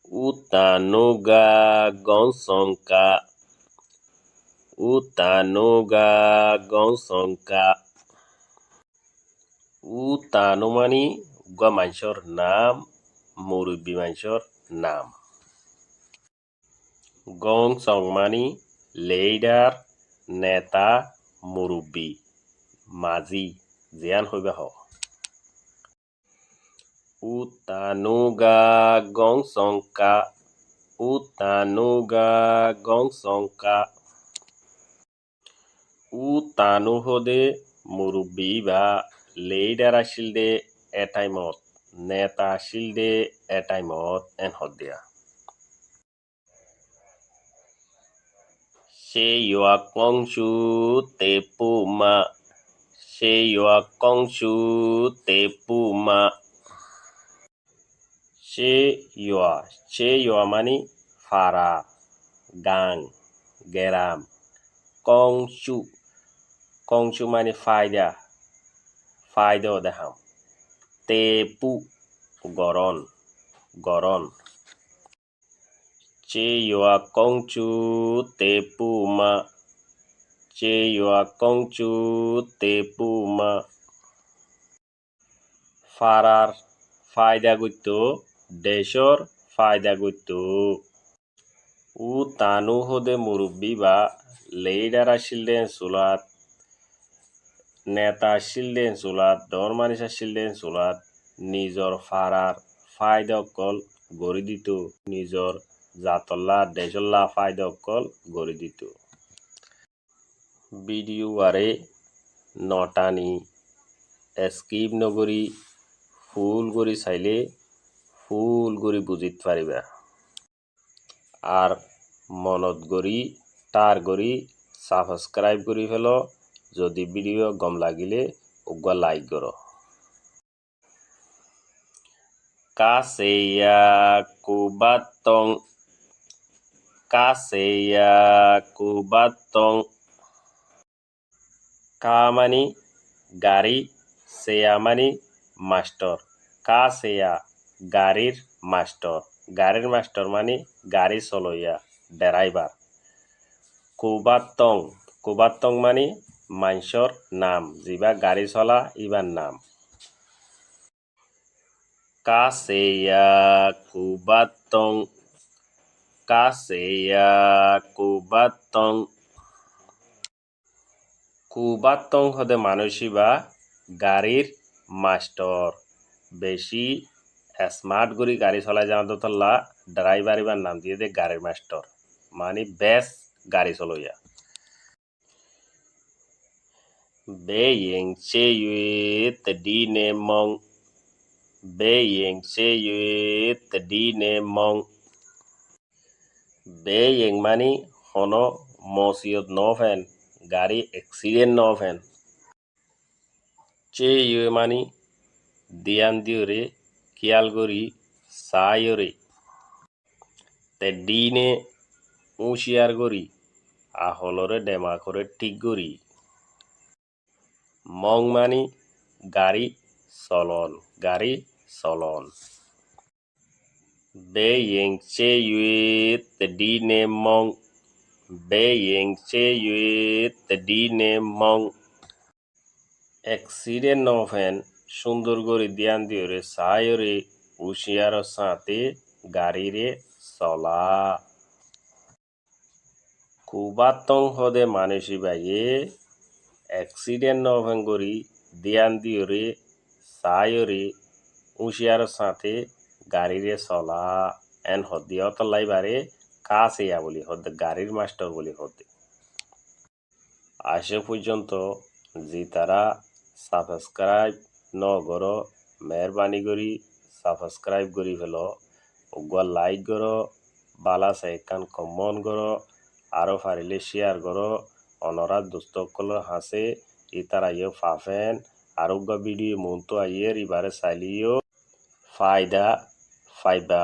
Utanuga gonsonka. Utanuga gonsonka. Utanu mani uga manshor naam, murubi manshor naam. Gongsong mani leader, neta, murubi, mazi, jian hoiba ho. Utanuga gongsongka. Utanuga gongsongka. Utanu hode murubi ba leader ashilde etaimot, neta ashilde etaimot en hodya. She yua kongshu tepuma. She yua kongshu tepuma. She yua mani fara, gang, geram. Kongshu mani faida odaham. Tepu goron. Che yua kongshu tepuma. Che yua kongshu tepuma. Farar faida gutto, deshor faida gutto. Utanu hode murubi ba leader ashilden sulat, neta ashilden sulat, dormanis ashilden sulat, nijor farar faida okkol gori ditu, nijor jatolla desholla faida okkol gori ditu. Video ware notani skip nogori ফুল গরি চাইলে ফুল গরি বুজিত পারিবা আর মনত গরি টার গরি subscribe করি ফেলো যদি video গম লাগিলে উগা লাইক করো কাছেয়া কুবাতং কা মানি গাড়ি সেয়া মানি মাস্টার কাছেয়া গাড়ির মাস্টার মানে গাড়ি চলইয়া ড্রাইভার কুবাতং মানে মানসর নাম যিবা গাড়ি চলা ইবার নাম কাছেয়া কুবাতং হদে মানুষিবা গাড়ির মাস্টার বেশি স্মার্ট গরি গাড়ি চলাই যাওয়া তল্লা ড্রাইভার ইবার নাম দিয়ে দে গাড়ির মাস্টার মানে বেশ গাড়ি চলইয়া বেইং চে ইউত ডিনে মং বেইং মানে হনো মসিয়ত নফেন গাড়ি অ্যাক্সিডেন্ট নফেন চে ইউ মানে দিয়ান দিওরে কিয়াল গরি সায়রে তে ডিনে উশিয়ার গরি আহলরে ডেমা করে ঠিক গরি মং মানে গাড়ি চলন বেইং চে ইউত ডিনে মং অ্যাক্সিডেন্ট নফেন সুন্দর গরি দিয়ান দিওরে সায়রে উশিয়ার সাথে গাড়িরে চলা কুবাতং হদে মানুষি বাইয়ে অ্যাক্সিডেন্ট নফেন গরি দিয়ান দিওরে সায়রে উশিয়ার সাথে গাড়িরে চলা এন হদি অতলাই বারে কাছেয়া বলি হদে গাড়ির মাস্টার বলি হদে আসে পর্যন্ত যে তারা সাবস্ক্রাইব ন করো মেহরবানি করি সাবস্ক্রাইব করি ফেলো উগা লাইক করো বালা সাইকান কমন করো আরো পারিলে শেয়ার করো অনরা দুস্তকলর হাসে ইতারা ইয়ে ফাফেন আর উগা ভিডিও মন তো আইয়ের ইবারে চাইলিও ফায়দা ফাইবা